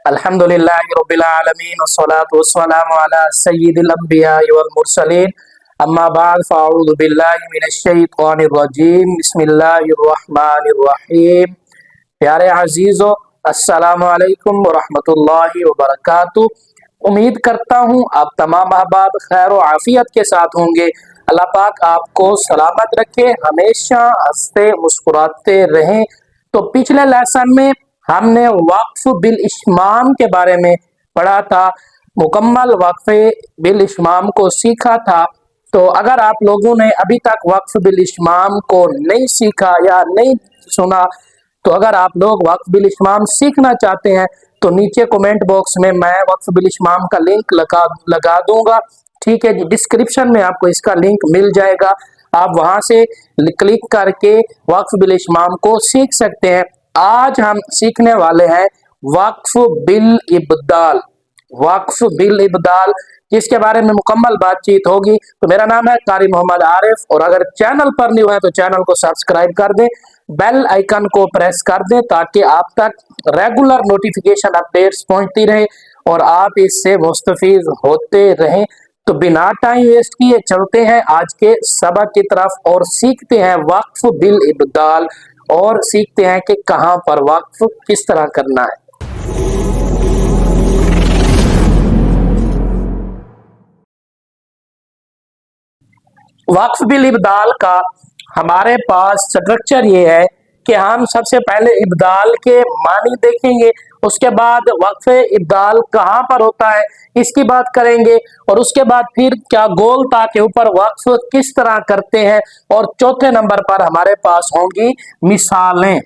अल्हम्दुलिल्लाहि रब्बिल आलमीन वस्सलातु वस्सलामु अला सय्यिदिल अंबियाइ वल मुरसलीन अम्मा बाद फ़अऊज़ु बिल्लाहि मिनश शैतानिर रजीम बिस्मिल्लाहिर रहमानिर रहीम। प्यारे अजीजों, अस्सलामु अलैकुम व रहमतुल्लाहि व बरकातुहू। उम्मीद करता हूँ आप तमाम अहबाब खैर व आफियत के साथ होंगे। अल्लाह पाक आपको सलामत रखे, हमेशा हंसते मुस्कुराते रहें। तो पिछले लेसन में हमने वक्फ बिल इस्माम के बारे में पढ़ा था, मुकम्मल वक्फ बिल इस्माम को सीखा था। तो अगर आप लोगों ने अभी तक वक्फ बिल इस्माम को नहीं सीखा या नहीं सुना, तो अगर आप लोग वक्फ बिल इस्माम सीखना चाहते हैं तो नीचे कमेंट बॉक्स में मैं वक्फ बिल इस्माम का लिंक लगा दूंगा। ठीक है जी, डिस्क्रिप्शन में आपको इसका लिंक मिल जाएगा, आप वहां से क्लिक करके वक्फ बिल इस्माम को सीख सकते हैं। आज हम सीखने वाले हैं वक्फ बिल इब्दाल। वक्फ बिल इब्दाल जिसके बारे में मुकम्मल बातचीत होगी। तो मेरा नाम है कारी मोहम्मद आरिफ, और अगर चैनल पर न्यू है तो चैनल को सब्सक्राइब कर दें, बेल आइकन को प्रेस कर दें ताकि आप तक रेगुलर नोटिफिकेशन अपडेट्स पहुंचती रहे और आप इससे मुस्तफीज होते रहें। तो बिना टाइम वेस्ट किए चलते हैं आज के सबक की तरफ और सीखते हैं वक्फ बिल इब्दाल, और सीखते हैं कि कहां पर वक्फ किस तरह करना है। वक्फ बिल इब्दाल का हमारे पास स्ट्रक्चर ये है कि हम सबसे पहले इब्दाल के मानी देखेंगे, उसके बाद वक्फ इब्दाल कहाँ पर होता है इसकी बात करेंगे, और उसके बाद फिर क्या गोल ता के ऊपर वक्फ किस तरह करते हैं, और चौथे नंबर पर हमारे पास होंगी मिसालें।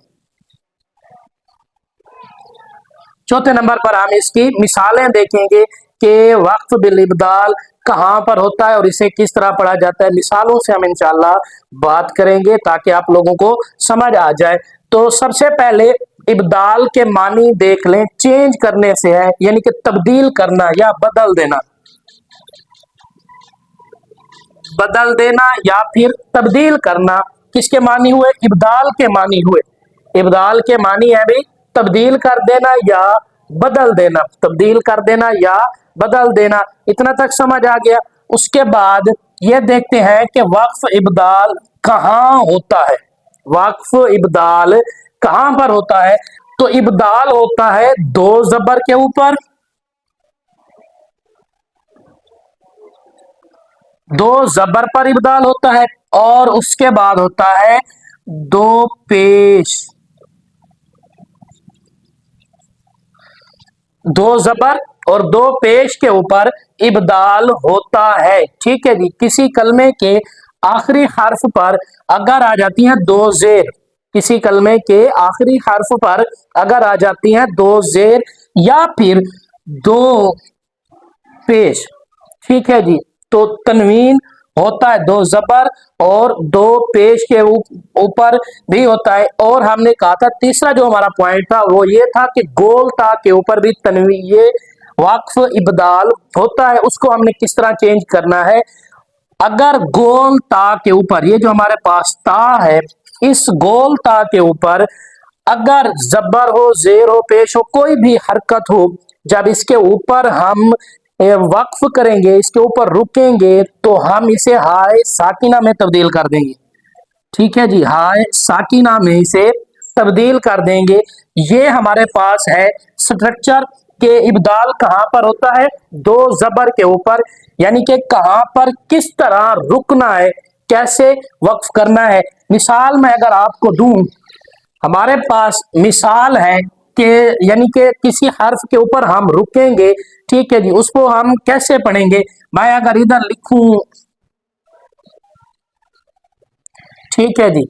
चौथे नंबर पर हम इसकी मिसालें देखेंगे कि वक्फ बिल इब्दाल कहाँ पर होता है और इसे किस तरह पढ़ा जाता है। मिसालों से हम इंशाअल्लाह बात करेंगे ताकि आप लोगों को समझ आ जाए। तो सबसे पहले इब्दाल के मानी देख लें। चेंज करने से है, यानी कि तब्दील करना या बदल देना। बदल देना या फिर तब्दील करना किसके मानी हुए? इब्दाल के मानी हुए। इब्दाल के मानी है भी तब्दील कर देना या बदल देना। तब्दील कर देना या बदल देना, इतना तक समझ आ गया। उसके बाद ये देखते हैं कि वक्फ इब्दाल कहाँ होता है। वक्फ इब्दाल कहाँ पर होता है? तो इब्दाल होता है दो जबर के ऊपर। दो जबर पर इब्दाल होता है, और उसके बाद होता है दो पेश। दो जबर और दो पेश के ऊपर इब्दाल होता है। ठीक है जी। किसी कलमे के आखिरी हर्फ पर अगर आ जाती हैं दो जेर, किसी कलमे के आखिरी हर्फ पर अगर आ जाती हैं दो जेर या फिर दो पेश, ठीक है जी, तो तनवीन होता है दो जबर और दो पेश के ऊपर भी होता है। और हमने कहा था तीसरा जो हमारा पॉइंट था वो ये था कि गोल ता के ऊपर भी तनवीन, ये वक्फ इब्दाल होता है। उसको हमने किस तरह चेंज करना है? अगर गोल ता के ऊपर, ये जो हमारे पास ता है, इस गोल ता के ऊपर अगर जबर हो, जेर हो, पेश हो, कोई भी हरकत हो, जब इसके ऊपर हम वक्फ करेंगे, इसके ऊपर रुकेंगे, तो हम इसे हाय साकिना में तब्दील कर देंगे। ठीक है जी, हाय साकिना में इसे तब्दील कर देंगे। ये हमारे पास है स्ट्रक्चर के इब्दाल कहां पर होता है? दो जबर के ऊपर, यानी कि कहां पर किस तरह रुकना है, कैसे वक्फ करना है। मिसाल में अगर आपको दूं, हमारे पास मिसाल है कि यानी कि किसी हर्फ के ऊपर हम रुकेंगे। ठीक है जी, उसको हम कैसे पढ़ेंगे? मैं अगर इधर लिखूं, ठीक है जी,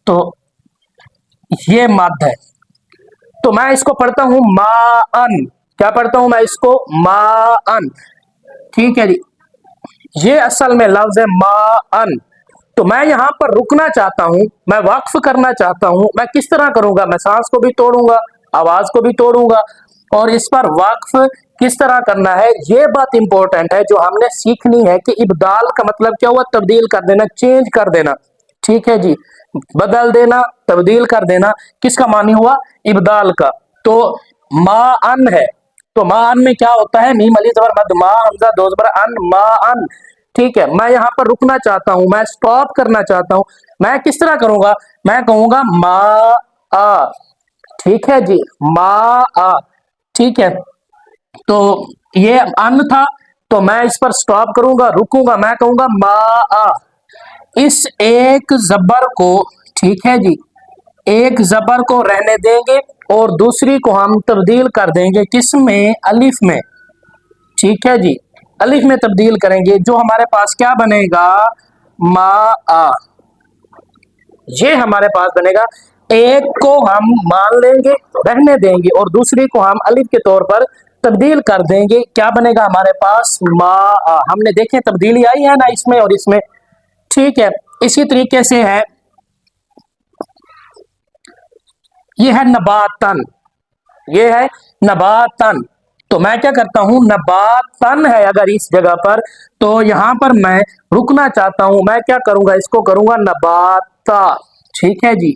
तो ये मद है, तो मैं इसको पढ़ता हूं माअन। क्या पढ़ता हूं मैं इसको? माअन। ठीक है जी, ये असल में लफ्ज है माअन। तो मैं यहां पर रुकना चाहता हूं, मैं वक्फ करना चाहता हूं। मैं किस तरह करूंगा? मैं सांस को भी तोड़ूंगा, आवाज को भी तोड़ूंगा, और इस पर वक्फ किस तरह करना है, ये बात इंपॉर्टेंट है जो हमने सीखनी है कि इब्दाल का मतलब क्या हुआ? तब्दील कर देना, चेंज कर देना। ठीक है जी, बदल देना, तब्दील कर देना, किसका मानी हुआ? इब्दाल का। तो मा अन है, तो मा अन में क्या होता है, मीम अली जबर मद, मा हमजा दो जबर अन, मा अन। ठीक है, मैं यहाँ पर रुकना चाहता हूं, मैं स्टॉप करना चाहता हूं, मैं किस तरह करूंगा, मैं कहूंगा मा आ। ठीक है जी, मा आ। ठीक है, तो ये अन था, तो मैं इस पर स्टॉप करूंगा, रुकूंगा, मैं कहूंगा मा आ। इस एक जबर को, ठीक है जी, एक जबर को रहने देंगे और दूसरी को हम तब्दील कर देंगे किसमें, अलिफ में। ठीक है जी, अलिफ में तब्दील करेंगे, जो हमारे पास क्या बनेगा, मा आ। ये हमारे पास बनेगा, एक को हम मान लेंगे, रहने देंगे, और दूसरी को हम अलिफ के तौर पर तब्दील कर देंगे, क्या बनेगा हमारे पास, मा आ। हमने देखे तब्दीली आई है ना इसमें और इसमें। ठीक है, इसी तरीके से है, ये है नबातन, ये है नबातन। तो मैं क्या करता हूं, नबातन है अगर इस जगह पर, तो यहां पर मैं रुकना चाहता हूं, मैं क्या करूंगा, इसको करूंगा नबाता। ठीक है जी,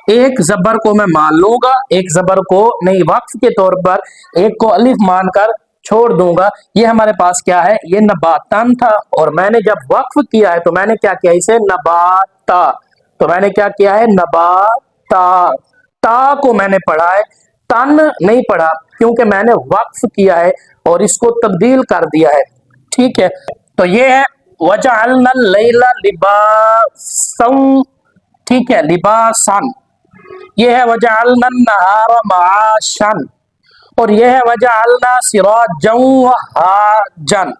एक जबर को मैं मान लूंगा, एक जबर को नहीं, वक्फ के तौर पर एक को अलिफ मानकर छोड़ दूंगा। ये हमारे पास क्या है, ये नबातन था, और मैंने जब वक्फ किया है तो मैंने क्या किया, इसे नबाता। तो मैंने क्या किया है, नबाता, ता को मैंने पढ़ा है, तन नहीं पढ़ा, क्योंकि मैंने वक्फ किया है और इसको तब्दील कर दिया है। ठीक है, तो ये है वजअलना लैला लिबासन। ठीक है, लिबासन। ये है वजअलना नहारा माशन, और ये है वजअलना सिराजन वहाजन।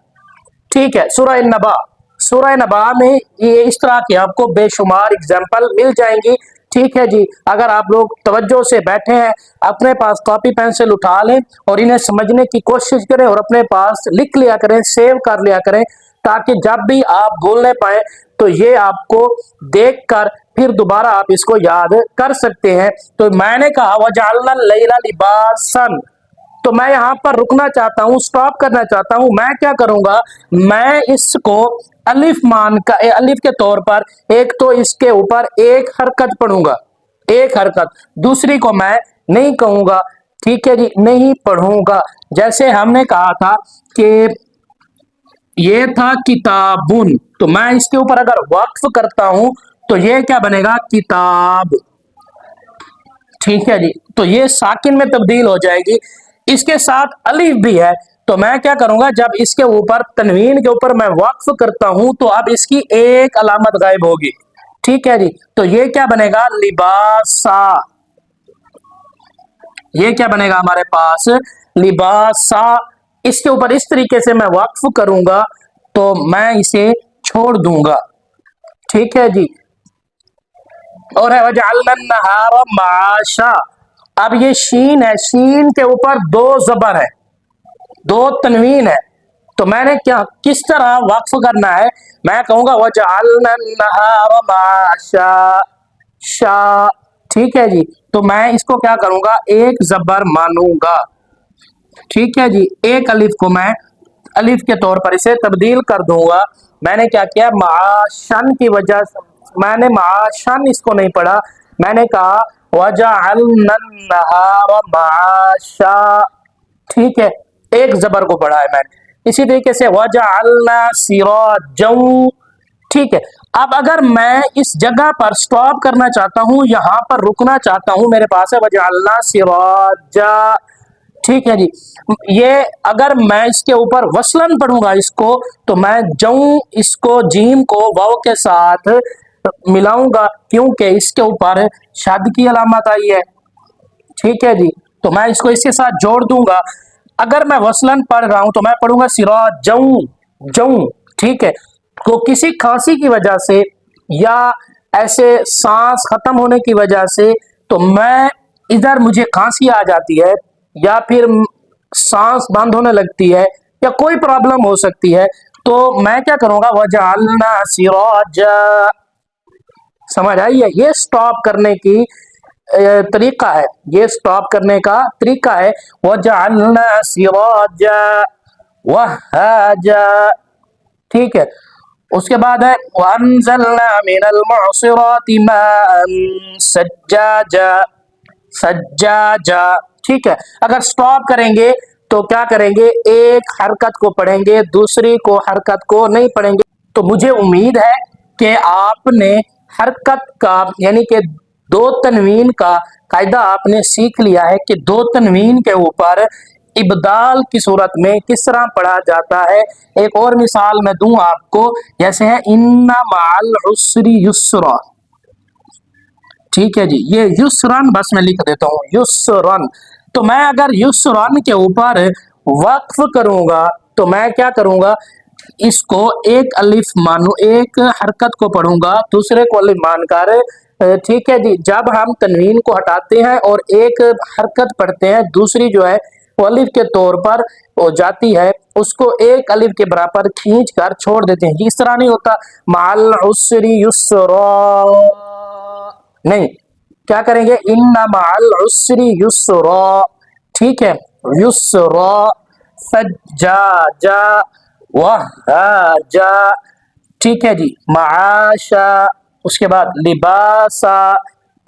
ठीक है, सूरह नबा, सूरह नबा में ये इस तरह के आपको बेशुमार एग्जाम्पल मिल जाएंगी। ठीक है जी, अगर आप लोग तवज्जो से बैठे हैं, अपने पास कॉपी पेंसिल उठा लें और इन्हें समझने की कोशिश करें और अपने पास लिख लिया करें, सेव कर लिया करें, ताकि जब भी आप बोलने पाए तो ये आपको देखकर फिर दोबारा आप इसको याद कर सकते हैं। तो मैंने कहा वजअलना लैला लिबासन, तो मैं यहां पर रुकना चाहता हूं, स्टॉप करना चाहता हूं, मैं क्या करूंगा, मैं इसको अलिफ मान का, अलिफ के तौर पर एक तो इसके ऊपर एक हरकत पढ़ूंगा, एक हरकत, दूसरी को मैं नहीं कहूंगा। ठीक है जी, नहीं पढ़ूंगा। जैसे हमने कहा था कि ये था किताबुन, तो मैं इसके ऊपर अगर वक्फ करता हूं तो ये क्या बनेगा, किताब। ठीक है जी, तो ये साकिन में तब्दील हो जाएगी। इसके साथ अलिफ भी है, तो मैं क्या करूंगा, जब इसके ऊपर तनवीन के ऊपर मैं वक्फ करता हूं तो अब इसकी एक अलामत गायब होगी। ठीक है जी, तो ये क्या बनेगा, लिबासा। ये क्या बनेगा हमारे पास, लिबासा। इसके ऊपर इस तरीके से मैं वक्फ करूंगा तो मैं इसे छोड़ दूंगा। ठीक है जी, और है वजअलना नहारा माशा। अब ये शीन है, शीन के ऊपर दो जबर है, दो तनवीन है, तो मैंने क्या, किस तरह वक्फ करना है, मैं कहूंगा वजअलना नहारा माशा, शा। ठीक है जी, तो मैं इसको क्या करूंगा, एक जबर मानूंगा। ठीक है जी, एक अलिफ को मैं अलिफ के तौर पर इसे तब्दील कर दूंगा। मैंने क्या किया, माशन की वजह से मैंने माशन इसको नहीं पढ़ा, मैंने कहा वजअलना नहारा माशा। ठीक है, एक जबर को पढ़ा है मैंने। इसी तरीके से वजअलना सिराजन। ठीक है, अब अगर मैं इस जगह पर स्टॉप करना चाहता हूं, यहां पर रुकना चाहता हूं, मेरे पास है वजअलना सिराजा। ठीक है जी, ये अगर मैं इसके ऊपर वसलन पढ़ूंगा इसको, तो मैं जऊ, इसको जीम को वाव के साथ मिलाऊंगा, क्योंकि इसके ऊपर शद की अलामत आई है। ठीक है जी, तो मैं इसको इसके साथ जोड़ दूंगा। अगर मैं वसलन पढ़ रहा हूं तो मैं पढ़ूंगा सिराजऊ, जऊ। ठीक है, तो किसी खांसी की वजह से या ऐसे सांस खत्म होने की वजह से, तो मैं इधर मुझे खांसी आ जाती है या फिर सांस बंद होने लगती है या कोई प्रॉब्लम हो सकती है, तो मैं क्या करूंगा, वजअलना सिराजा। समझ आई है, ये स्टॉप करने की तरीका है, ये स्टॉप करने का तरीका है, वजअलना सिराजा वहाजा। ठीक है, उसके बाद है वअनज़लना मिनल मुअसिराति माअन सज्जाजा। सज्जाजा। ठीक है, अगर स्टॉप करेंगे तो क्या करेंगे, एक हरकत को पढ़ेंगे, दूसरी को हरकत को नहीं पढ़ेंगे। तो मुझे उम्मीद है कि आपने हरकत का यानी कि दो तनवीन का कायदा आपने सीख लिया है कि दो तनवीन के ऊपर इब्दाल की सूरत में किस तरह पढ़ा जाता है। एक और मिसाल मैं दूं आपको, जैसे है इन्ना माल उसरी युस्रा। ठीक है जी, ये युसरन बस मैं लिख देता हूँ युसरन। तो मैं अगर युसरन के ऊपर वक्फ करूंगा तो मैं क्या करूंगा, इसको एक अलिफ मानू, एक हरकत को पढ़ूंगा, दूसरे को अलिफ मानकर ठीक है जी, जब हम तनवीन को हटाते हैं और एक हरकत पढ़ते हैं, दूसरी जो है वो अलिफ के तौर पर हो जाती है, उसको एक अलिफ के बराबर खींच कर छोड़ देते हैं। इस तरह नहीं होता माल उसरी युसरा, नहीं, क्या करेंगे इन्ना माल उसरी युसरा। ठीक है, युसरा, सज्जाजा, वहाजा। ठीक है जी, माशा, उसके बाद लिबासा।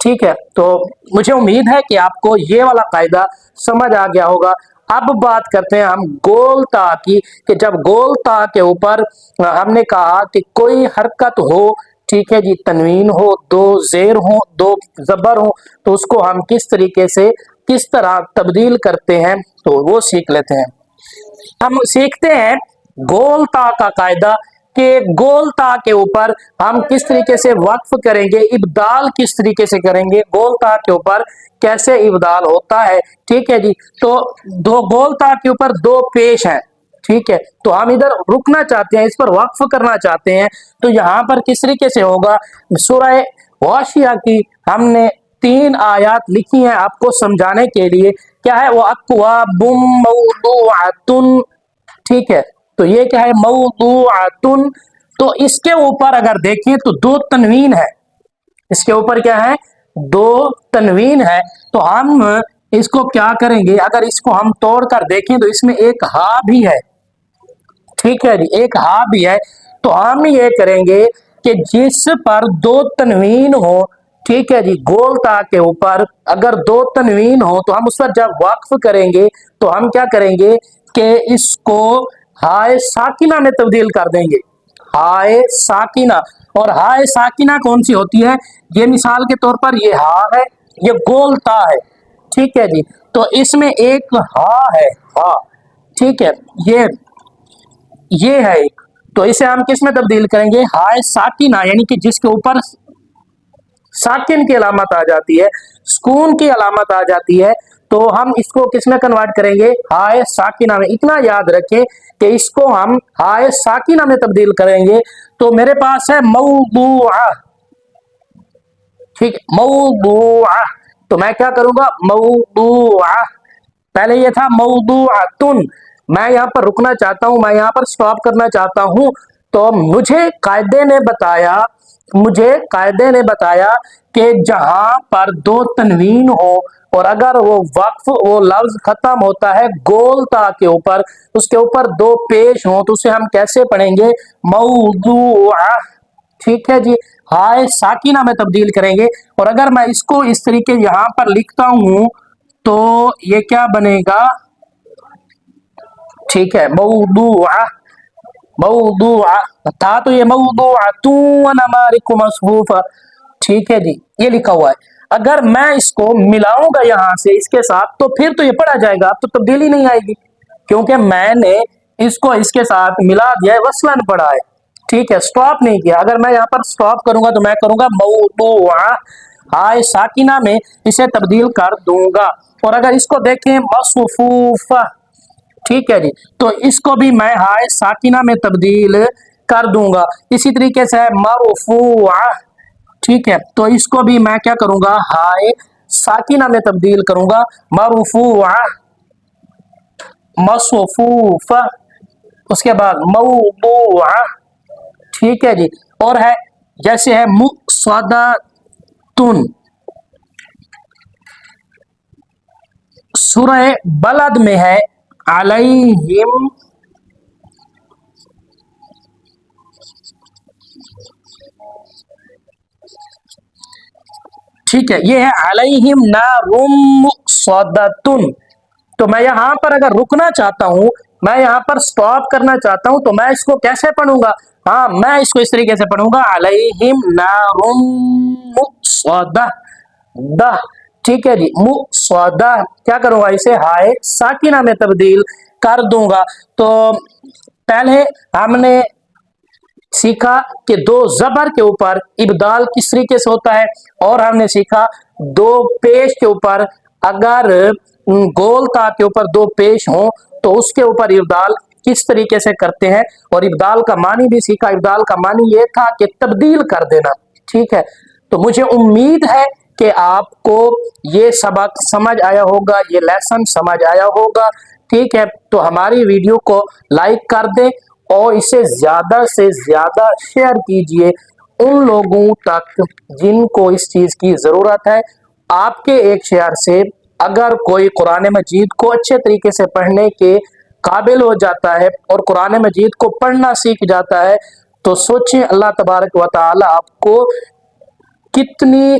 ठीक है, तो मुझे उम्मीद है कि आपको ये वाला कायदा समझ आ गया होगा। अब बात करते हैं हम गोल ता की, कि जब गोल ता के ऊपर हमने कहा कि कोई हरकत हो, ठीक है जी, तनवीन हो, दो जेर हो, दो जबर हो, तो उसको हम किस तरीके से किस तरह तब्दील करते हैं तो वो सीख लेते हैं। हम सीखते हैं गोलता का कायदा, कि गोलता के ऊपर हम किस तरीके से वक्फ करेंगे, इब्दाल किस तरीके से करेंगे, गोलता के ऊपर कैसे इब्दाल होता है। ठीक है जी, तो दो गोलता के ऊपर दो पेश हैं। ठीक है, तो हम इधर रुकना चाहते हैं, इस पर वक्फ करना चाहते हैं, तो यहाँ पर किस तरीके से होगा। सूरह वाशिया की हमने 3 आयत लिखी हैं आपको समझाने के लिए। क्या है वो, अक्वाबुम मौदूअतुन। ठीक है, तो ये क्या है मौदूअतुन। तो इसके ऊपर अगर देखें तो दो तनवीन है, इसके ऊपर क्या है, दो तनवीन है। तो हम इसको क्या करेंगे, अगर इसको हम तोड़कर देखें तो इसमें एक हा भी है। ठीक है जी, एक हा भी है। तो हम ये करेंगे कि जिस पर दो तनवीन हो, ठीक है जी, गोलता के ऊपर अगर दो तनवीन हो तो हम उस पर जब वक्फ करेंगे तो हम क्या करेंगे कि इसको हाय साकिना में तब्दील कर देंगे। हाय साकिना, और हाय साकिना कौन सी होती है, ये मिसाल के तौर पर ये हा है, ये गोलता है। ठीक है जी, तो इसमें एक हा है, हा। ठीक है, ये है एक, तो इसे हम किस में तब्दील करेंगे, हाय साकिना, यानी कि जिसके ऊपर साकिन की अलामत आ जाती है, सुकून की अलामत आ जाती है, तो हम इसको किस में कन्वर्ट करेंगे, हाय साकिना में। इतना याद रखें कि इसको हम हाय साकिना में तब्दील करेंगे। तो मेरे पास है मौदूआ। ठीक, मौदूआ, तो मैं क्या करूंगा मौदूआ, पहले ये था मौदूअतुन। मैं यहाँ पर रुकना चाहता हूं, मैं यहाँ पर स्टॉप करना चाहता हूं। तो मुझे कायदे ने बताया कि जहां पर दो तनवीन हो और अगर वो वक्फ वो लफ्ज खत्म होता है गोलता के ऊपर, उसके ऊपर दो पेश हो, तो उसे हम कैसे पढ़ेंगे, मौदूआ। ठीक है जी, हाय साकिना में तब्दील करेंगे। और अगर मैं इसको इस तरीके यहां पर लिखता हूं तो ये क्या बनेगा, ठीक है, मौदूआ, मौदूआ था तो ये मौदूअतुन अमारिकु मसफूफा। ठीक है जी, ये लिखा हुआ है। अगर मैं इसको मिलाऊंगा यहां से इसके साथ तो फिर तो ये पढ़ा जाएगा, अब तो तब्दीली नहीं आएगी, क्योंकि मैंने इसको इसके साथ मिला दिया है, वसलन पढ़ा है। ठीक है, स्टॉप नहीं किया। अगर मैं यहाँ पर स्टॉप करूंगा तो मैं करूंगा मौदूआ, हाय साकिना में इसे तब्दील कर दूंगा। और अगर इसको देखें मसफूफा, ठीक है जी, तो इसको भी मैं हाय साकिना में तब्दील कर दूंगा। इसी तरीके से मरफूआ, ठीक है, तो इसको भी मैं क्या करूंगा, हाय साकिना में तब्दील करूंगा, मरफूआ, मसफूफा, उसके बाद मौदूआ। ठीक है जी, और है जैसे है मुसद्दतुन, सूरह बलद में है अलैहिम, ठीक है, ये है अलैहिम नारुम मुक़्सदतुन। तो मैं यहाँ पर अगर रुकना चाहता हूँ, मैं यहाँ पर स्टॉप करना चाहता हूँ, तो मैं इसको कैसे पढ़ूंगा? हाँ, मैं इसको इस तरीके से पढ़ूंगा, अलैहिम नारुम मुक़्सदह द। ठीक है जी, मुक़्सदह क्या करूंगा? इसे हाय साकिना में तब्दील कर दूंगा। तो पहले हमने सीखा कि दो जबर के ऊपर इब्दाल किस तरीके से होता है, और हमने सीखा दो पेश के ऊपर अगर गोल ता के ऊपर दो पेश हो तो उसके ऊपर इब्दाल किस तरीके से करते हैं, और इब्दाल का मानी भी सीखा। इब्दाल का मानी ये था कि तब्दील कर देना। ठीक है, तो मुझे उम्मीद है कि आपको ये सबक समझ आया होगा, ये लेसन समझ आया होगा। ठीक है, तो हमारी वीडियो को लाइक कर दें और इसे ज्यादा से ज्यादा शेयर कीजिए उन लोगों तक जिनको इस चीज की जरूरत है। आपके एक शेयर से अगर कोई कुरान मजीद को अच्छे तरीके से पढ़ने के काबिल हो जाता है और कुरान मजीद को पढ़ना सीख जाता है, तो सोचें अल्लाह तबारक व तआला आपको कितनी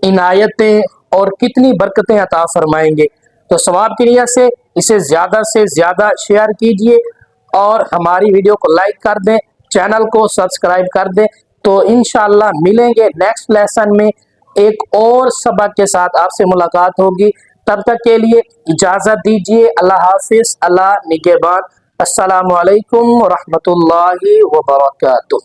इनायतें और कितनी बरकतें अता फरमाएंगे। तो सवाब की नियत से इसे ज्यादा से ज्यादा शेयर कीजिए और हमारी वीडियो को लाइक कर दें, चैनल को सब्सक्राइब कर दें। तो इंशाअल्लाह मिलेंगे नेक्स्ट लेसन में, एक और सबक के साथ आपसे मुलाकात होगी। तब तक के लिए इजाजत दीजिए। अल्लाह हाफिज, अल्लाह निगहबान। अस्सलामु अलैकुम व रहमतुल्लाहि व बरकातुहू।